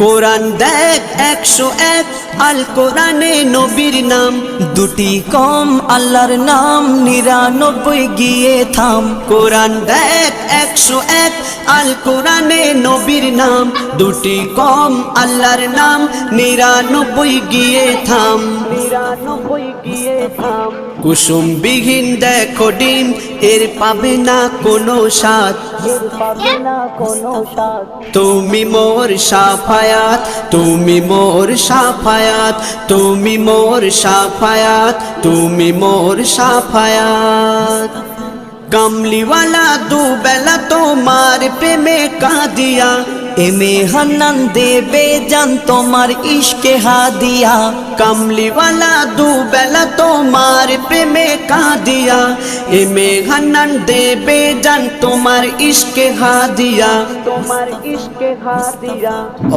কোরআন দেখ 101 আল কোরআনে নবীর নাম, দুটি কম আল্লাহর নাম 99 গিয়ে থাম। কোরআন দেখ 101 আল কোরআনে নবীর নাম, দুটি কম আল্লাহর নাম 99 গিয়ে থাম। 99 গিয়ে থাম। কুসুম বিহীন দেখো ডিম, এর পাবে না কোনো স্বাদ, তুমি মোর শাফায়াত, তুমি মোর শাফায়াত, তুমি মোর শাফায়াত, তুমি মোর শাফায়াত। কামলিওয়ালা দুবেলা তোমার প্রেমে কাঁদিয়া, এমে হান্নান দেবে জান তোমার ইশকে হাদিয়া। কামলিওয়ালা দুবেলা তোমার প্রেমে কাঁদিয়া, এমে হান্নান দেবে জান তোমার ইশকে হাদিয়া, তোমার ইশকে হাদিয়া।